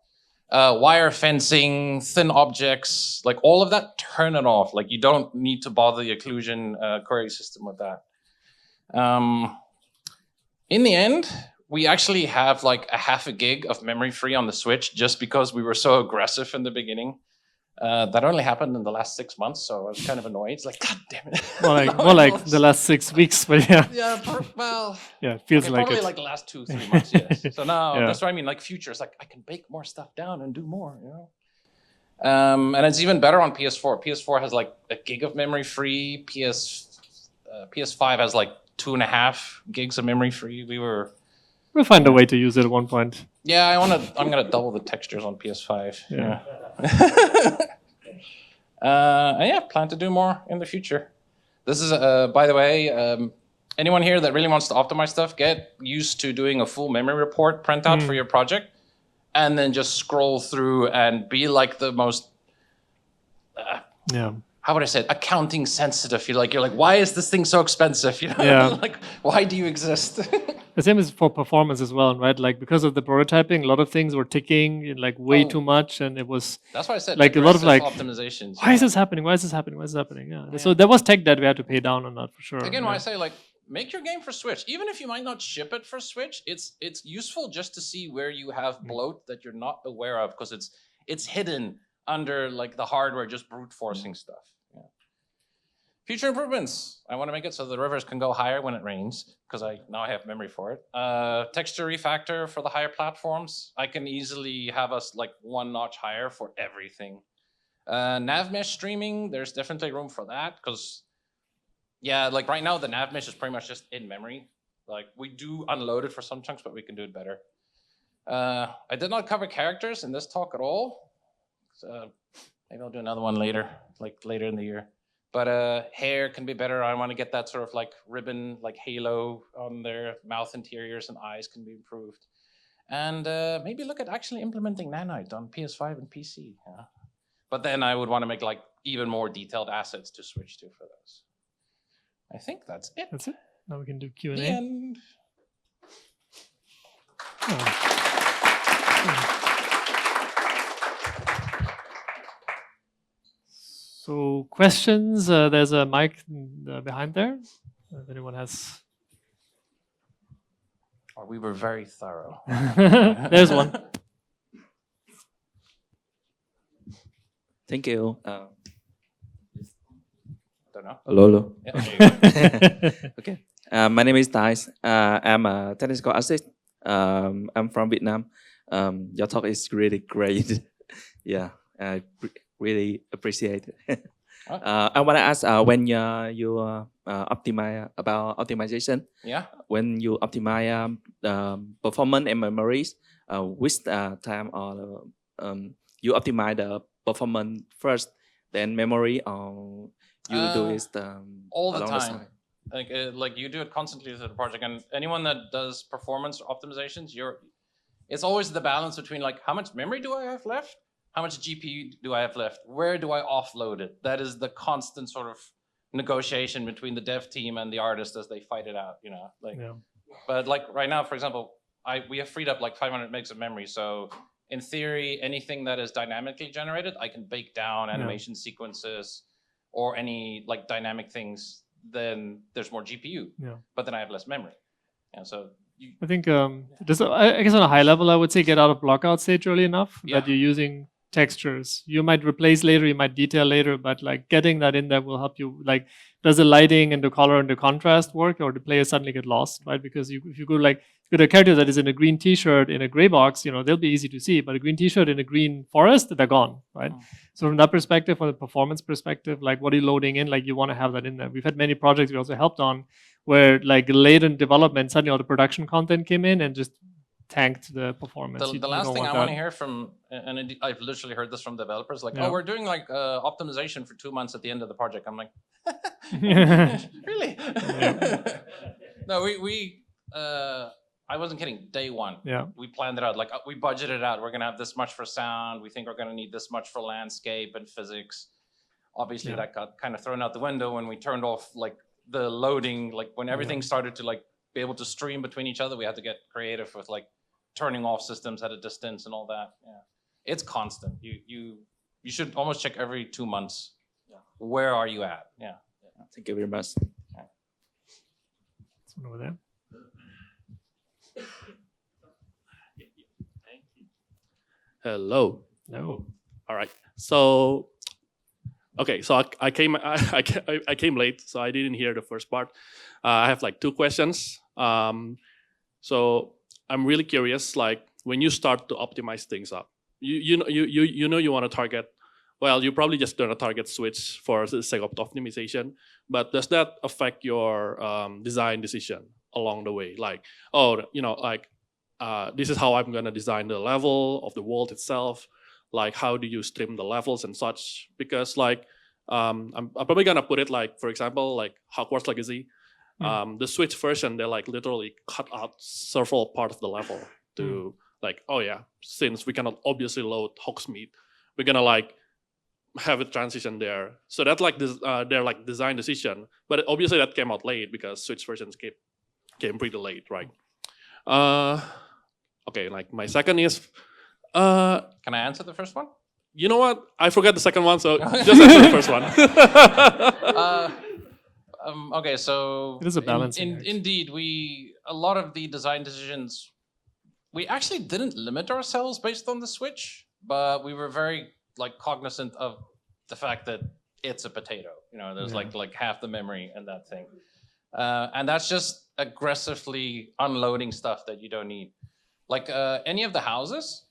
Wire fencing, thin objects, like all of that, turn it off. Like, you don't need to bother the occlusion query system with that. In the end, we actually have like a half a gig of memory free on the Switch just because we were so aggressive in the beginning. That only happened in the last 6 months, so I was kind of annoyed. It's like, God damn it. More like the last 6 weeks, but yeah. Yeah, well. Yeah, it feels like probably it. like the last 2-3 months, yes. So now, that's what I mean, like future. It's like, I can bake more stuff down and do more, And it's even better on PS4. PS4 has like a gig of memory free. PS5 has like 2.5 gigs of memory free. We'll find a way to use it at one point. Yeah, I'm gonna double the textures on PS5. Yeah. And yeah, plan to do more in the future. This is, by the way, anyone here that really wants to optimize stuff, get used to doing a full memory report printout for your project, and then just scroll through and be like the most, how would I say it? Accounting sensitive. You're like, why is this thing so expensive? Like, why do you exist? The same is for performance as well, right? Like, because of the prototyping, a lot of things were ticking like way too much, and it was. That's why I said like a lot of like optimizations. Why is this happening? Why is this happening? Why is this happening? Yeah. So there was tech that we had to pay down on that for sure. Again, why I say like, make your game for Switch. Even if you might not ship it for Switch, it's useful just to see where you have bloat that you're not aware of, because it's hidden under like the hardware, just brute forcing stuff. Future improvements. I want to make it so the rivers can go higher when it rains, because now I have memory for it. Texture refactor for the higher platforms. I can easily have us like 1 notch higher for everything. Nav mesh streaming, there's definitely room for that, because like right now the nav mesh is pretty much just in memory. Like, we do unload it for some chunks, but we can do it better. I did not cover characters in this talk at all. So maybe I'll do another one later, like later in the year. But hair can be better. I want to get that sort of like ribbon, like halo on their mouth interiors, and eyes can be improved. And maybe look at actually implementing nanite on PS5 and PC. But then I would want to make like even more detailed assets to switch to for those. I think that's it. That's it. Now we can do Q&A. The end. So questions, there's a mic behind there. If anyone has. Oh, we were very thorough. There's one. Thank you. Don't know. Hello. Yeah, there you go. Okay. My name is Thais. I'm a technical assist. I'm from Vietnam. Your talk is really great. Yeah, I really appreciate it. I want to ask when you optimize about optimization. Yeah. When you optimize performance and memories, which time or you optimize the performance first, then memory, or you do it all the along time. side? Like you do it constantly through the project, and anyone that does performance optimizations, it's always the balance between like how much memory do I have left, how much GPU do I have left, where do I offload it. That is the constant sort of negotiation between the dev team and the artist as they fight it out, you know. Like, Yeah. But like right now, for example, we have freed up like 500 megs of memory, so in theory, anything that is dynamically generated, I can bake down animation sequences or any like dynamic things. Then there's more GPU, but then I have less memory. And so I think I guess on a high level, I would say get out of blockout stage early enough that you're using textures. You might replace later, you might detail later, but like getting that in there will help you. Like, does the lighting and the color and the contrast work, or the players suddenly get lost, right? Because if you go like with a character that is in a green T-shirt in a gray box, you know, they'll be easy to see, but a green T-shirt in a green forest, they're gone, right? So from that perspective, from the performance perspective, like what are you loading in? Like you want to have that in there. We've had many projects we also helped on where like late in development, suddenly all the production content came in and just tanked the performance. The last thing I want to hear from, and I've literally heard this from developers, like, oh, we're doing like optimization for 2 months at the end of the project. I'm like, really? No, I wasn't kidding. Day one, we planned it out. Like we budgeted out. We're gonna have this much for sound. We think we're gonna need this much for landscape and physics. Obviously, that got kind of thrown out the window when we turned off like the loading. Like when everything started to like be able to stream between each other, we had to get creative with like turning off systems at a distance and all that. Yeah, it's constant. You should almost check every 2 months. Where are you at? Yeah. Thank you very much. This one over there. Hello. No. All right. So, okay. So I came late, so I didn't hear the first part. I have like 2 questions. So I'm really curious. Like when you start to optimize things up, you know you want to target. Well, you probably just don't target switch for the sake of optimization. But does that affect your design decision along the way? Like, oh, you know, like. This is how I'm going to design the level of the world itself. Like, how do you stream the levels and such? Because, like, I'm probably going to put it like, for example, like Hogwarts Legacy. The Switch version, they like literally cut out several parts of the level to like, oh yeah, since we cannot obviously load Hogsmeade, we're going to like have a transition there. So that's like this, their like design decision. But obviously that came out late because Switch versions came pretty late, right? Okay, like my second is... Can I answer the first one? You know what? I forgot the second one, so just answer the first one. Okay, so... It is a balancing act. Indeed, a lot of the design decisions, we actually didn't limit ourselves based on the Switch, but we were very like cognizant of the fact that it's a potato. You know, there's like half the memory and that thing. And that's just aggressively unloading stuff that you don't need. Like any of the houses,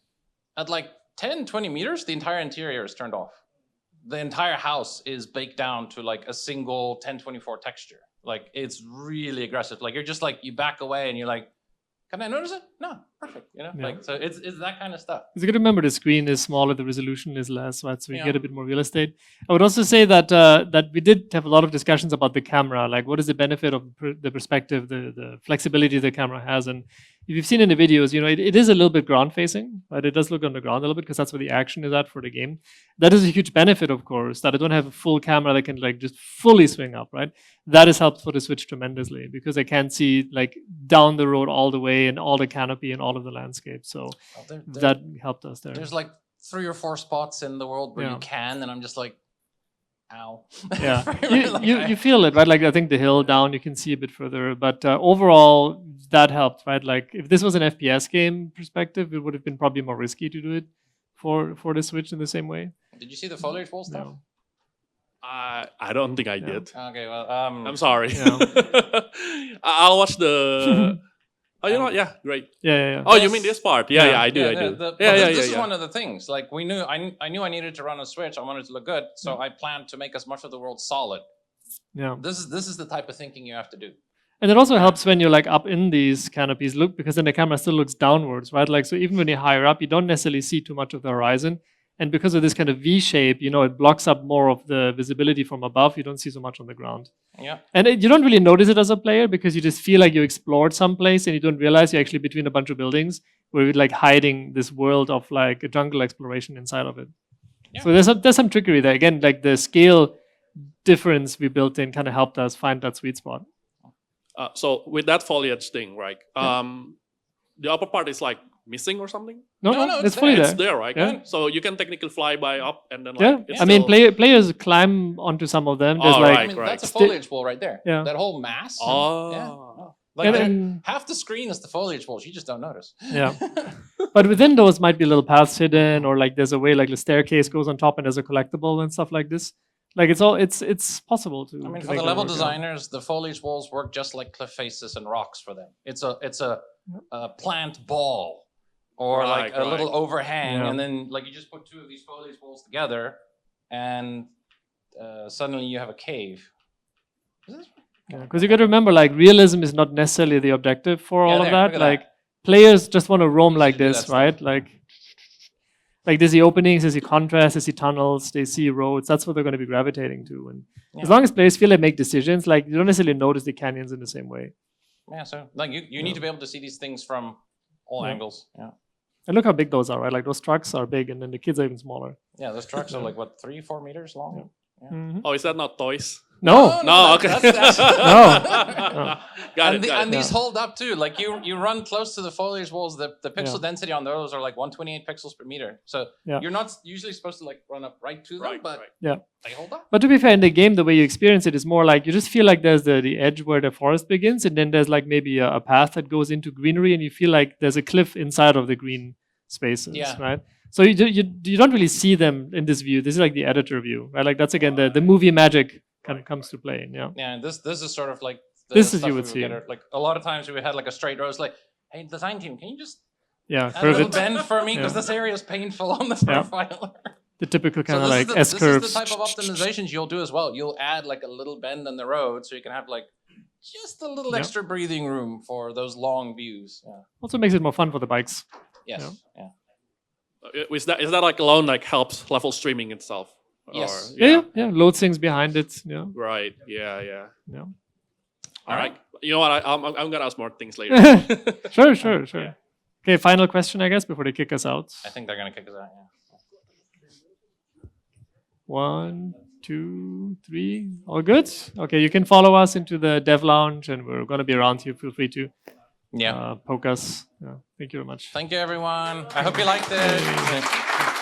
at like 10, 20 meters, the entire interior is turned off. The entire house is baked down to like a single 1024 texture. Like it's really aggressive. Like you're just like, you back away and you're like, can I notice it? No, perfect. You know, Yeah. like so it's that kind of stuff. It's good to remember the screen is smaller, the resolution is less, right? So you get a bit more real estate. I would also say that that we did have a lot of discussions about the camera, like what is the benefit of the perspective, the flexibility the camera has, and if you've seen in the videos, you know, it is a little bit ground facing, right? It does look on the ground a little bit because that's where the action is at for the game. That is a huge benefit, of course, that I don't have a full camera that can like just fully swing up, right? That has helped for the Switch tremendously because I can see like down the road all the way and all the canopy and all of the landscape. So that helped us there. There's like 3 or 4 spots in the world where you can, and I'm just like, ow. Yeah, you feel it, right? Like I think the hill down, you can see a bit further, but overall that helped, right? Like if this was an FPS game perspective, it would have been probably more risky to do it for the Switch in the same way. Did you see the foliage wall stuff? No. I don't think I did. Okay, well, I'm sorry. Yeah. I'll watch the. Oh, you know what? Yeah, great. Yeah. Oh, you mean this part? Yeah, I do. This is one of the things. Like I knew I needed to run a Switch. I wanted to look good, so I planned to make as much of the world solid. Yeah. This is the type of thinking you have to do. And it also helps when you're like up in these canopies, look, because then the camera still looks downwards, right? Like, so even when you're higher up, you don't necessarily see too much of the horizon. And because of this kind of V shape, you know, it blocks up more of the visibility from above. You don't see so much on the ground. Yeah. And you don't really notice it as a player because you just feel like you explored someplace and you don't realize you're actually between a bunch of buildings where you're like hiding this world of like a jungle exploration inside of it. Yeah. So there's some trickery there. Again, like the scale difference we built in kind of helped us find that sweet spot. So with that foliage thing, right? The upper part is like missing or something? No, it's fully there. It's there, right? Yeah. So you can technically fly by up and then like... I mean, players climb onto some of them. There's like, I mean, that's a foliage wall right there. Yeah. That whole mass. Oh. Yeah. Like half the screen is the foliage walls. You just don't notice. Yeah. But within those might be little paths hidden, or like there's a way like the staircase goes on top and there's a collectible and stuff like this. Like it's possible to. I mean, for the level designers, the foliage walls work just like cliff faces and rocks for them. It's a plant ball. Or like a little overhang, and then like you just put 2 of these foliage walls together, and suddenly you have a cave. Because you got to remember, like realism is not necessarily the objective for all of that. Like players just want to roam like this, right? Like they see openings, they see contrast, they see tunnels, they see roads. That's what they're going to be gravitating to. And as long as players feel they make decisions, like you don't necessarily notice the canyons in the same way. Yeah, so like you need to be able to see these things from all angles. Yeah. And look how big those are, right? Like those trucks are big, and then the kids are even smaller. Yeah, those trucks are like what, 3-4 meters long. Yeah. Mm-hmm. Oh, is that not toys? No, okay. That's no. Got it. And these hold up too. Like you run close to the foliage walls, the pixel density on those are like 128 pixels per meter. So you're not usually supposed to like run up right to them, but they hold up. But to be fair, in the game, the way you experience it is more like you just feel like there's the edge where the forest begins, and then there's like maybe a path that goes into greenery, and you feel like there's a cliff inside of the green spaces, right? So you don't really see them in this view. This is like the editor view, right? Like that's again the movie magic kind of comes to play. Yeah, and this is sort of like this is you would see. Like a lot of times we had like a straight row. It's like, hey, design team, can you just add a curve little it bend for me because this area is painful on the profiler. The typical kind of like S curves. This is the type of optimizations you'll do as well. You'll add like a little bend in the road so you can have like just a little extra breathing room for those long views. Yeah. Also makes it more fun for the bikes. Yes. Yeah. Is that like alone like helps level streaming itself? Yes. Or, yeah. Load things behind it. Yeah. Right. Yeah. All right. You know what? I'm gonna ask more things later. Sure. Yeah. Okay, final question, I guess, before they kick us out. I think they're gonna kick us out. Yeah. 1, 2, 3. All good? Okay, you can follow us into the dev lounge, and we're going to be around here. Feel free to poke us. Thank you very much. Thank you, everyone. I hope you liked it.